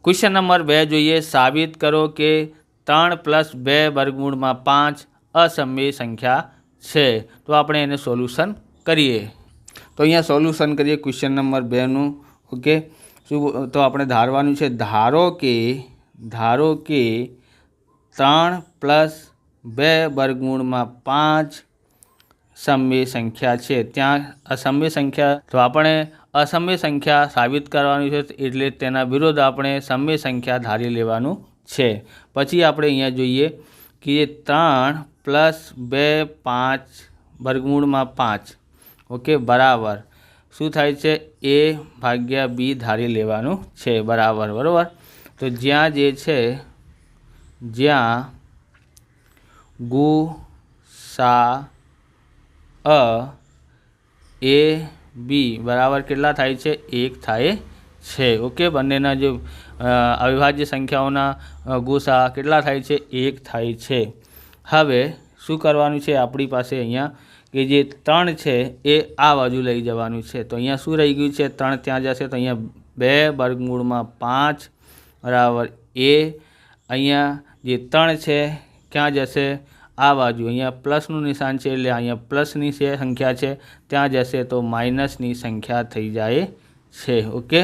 Question number 2 જોઈએ। साबित करो कि 3 + 2 वर्गमूળ 5 असमय संख्या है। तो આપણે એને સોલ્યુશન કરીએ। तो અહીંયા સોલ્યુશન કરીએ ક્વેશ્ચન નંબર 2નું। ઓકે, શું તો આપણે ધારવાનું છે, ધારો કે 3 + 2 वर्गमूળ 5 સમય સંખ્યા છે। ત્યાં અસમય સંખ્યા, તો આપણે અસમય સંખ્યા સાબિત કરવાની છે, એટલે તેના વિરુદ્ધ આપણે સમય સંખ્યા ધારી લેવાનું છે। પછી આપણે અહીંયા જોઈએ કે 3 + 2 5 વર્ગમૂળ 5 ઓકે બરાબર શું થાય છે, a/b ધારી લેવાનું છે બરાબર। બરાબર, તો જ્યાં જે છે, જ્યાં ગુસા a/b બરાબર કેટલા થાય છે, 1 થાય છે। ઓકે, બંનેના જે અવિભાજ્ય સંખ્યાઓના ગુસા કેટલા થાય છે, 1 થાય છે। હવે શું કરવાનું છે, આપણી પાસે અહીંયા કે જે 3 છે એ આ બાજુ લઈ જવાનું છે। તો અહીંયા શું રહી ગયું છે, 3 ત્યાં જશે, તો અહીંયા 2 વર્ગમૂળ 5 બરાબર a, અહીંયા જે 3 છે ક્યાં જશે, આ બાજુ, અહીંયા પ્લસનું નિશાન છે એટલે અહીંયા પ્લસની સંખ્યા છે, ત્યાં જશે તો માઇનસની સંખ્યા થઈ જાય છે। ઓકે,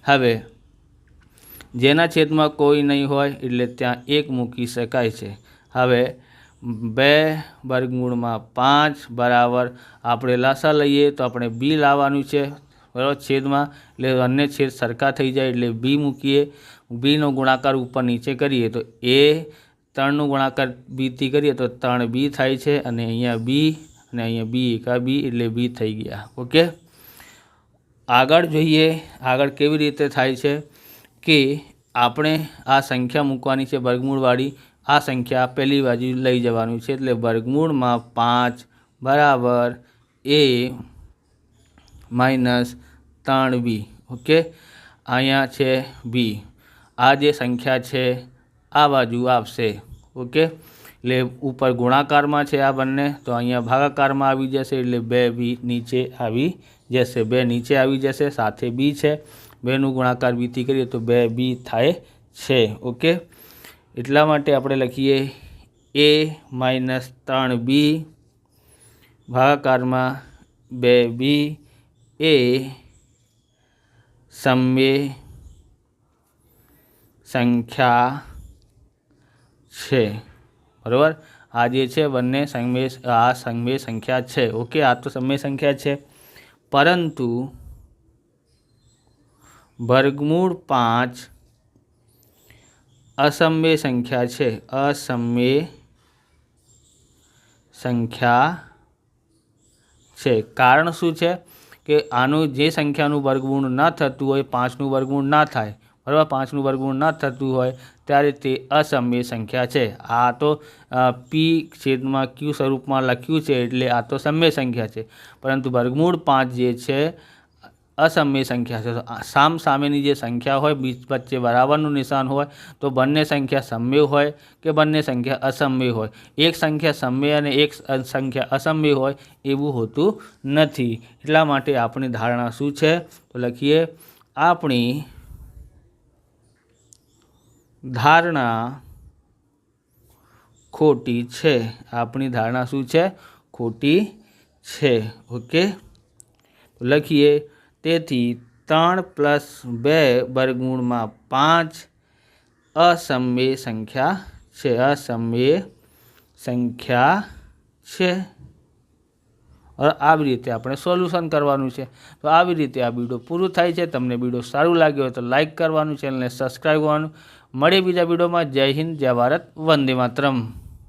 હવે જેના છેદમાં કોઈ નહીં હોય એટલે ત્યાં 1 મૂકી શકાય છે। હવે 2 વર્ગમૂળ 5 બરાબર આપણે લસા લઈએ તો આપણે b લાવવાનું છે બરાબર છેદમાં, એટલે બંને છેદ સરખા થઈ જાય એટલે b મૂકીએ। bનો ગુણાકાર ઉપર નીચે કરીએ તો a 3નો ગુણાકાર b થી કરીએ તો 3b થાય છે, અને અહીંયા b અને અહીંયા b એકા b એટલે b થઈ ગયા। ઓકે, આગળ જોઈએ, આગળ કેવી રીતે થાય છે કે આપણે આ સંખ્યા મૂકવાની છે વર્ગમૂળવાળી, આ સંખ્યા પહેલી બાજુ લઈ જવાનું છે, એટલે વર્ગમૂળ 5 બરાબર a - 3b। ઓકે, અહીંયા છે b, આ જે સંખ્યા છે આ બાજુ આવશે। ઓકે, એટલે ઉપર ગુણાકારમાં છે આ બંને, તો અહીંયા ભાગાકારમાં આવી જશે, એટલે 2b નીચે આવી જશે, 2 નીચે આવી જશે, સાથે b છે, 2નું ગુણાકાર b થી કરીએ તો 2b થાય છે। ઓકે, એટલા માટે આપણે લખીએ a - 3b ભાગાકારમાં 2b એ સમય સંખ્યા છે બરાબર। આ જે છે બંને સમય સંખ્યા છે। ઓકે, આ તો સમય સંખ્યા છે, પરંતુ વર્ગમૂળ 5 અસમય સંખ્યા છે, અસમય સંખ્યા છે। કારણ શું છે કે આનું જે સંખ્યાનું વર્ગમૂળ ન થતું હોય, 5નું વર્ગમૂળ ના થાય બરાબર, 5નું વર્ગમૂળ ન થતું હોય ત્યારે તે અસમય સંખ્યા છે। આ તો p/q સ્વરૂપમાં લખ્યું છે એટલે આ તો સમય સંખ્યા છે, પરંતુ વર્ગમૂળ 5 જે છે અસમય સંખ્યા છે। સામ સામેની જે સંખ્યા હોય, બીચ વચ્ચે બરાબરનું નિશાન હોય, તો બંને સંખ્યા સમય હોય કે બંને સંખ્યા અસમય હોય। એક સંખ્યા સમય અને એક સંખ્યા અસમય હોય એવું હોતું નથી। એટલા માટે આપણી ધારણા શું છે, તો લખીએ આપણી ધારણા ખોટી છે। આપણી ધારણા શું છે, ખોટી છે। ઓકે, તો લખીએ તેથી 3 + 2 વર્ગમૂળ 5 અસમય સંખ્યા છે, અસમય સંખ્યા છે। આવી રીતે આપણે સોલ્યુશન કરવાનું છે। તો આવી રીતે આ વિડીયો પૂરું થાય છે। તમને વિડીયો સારું લાગ્યો હોય તો લાઇક કરવાનું, ચેનલને સબસ્ક્રાઈબ કરવાનું। મળીએ બીજા વિડીયોમાં। જય હિન્દ, જય ભારત, વંદે માતરમ।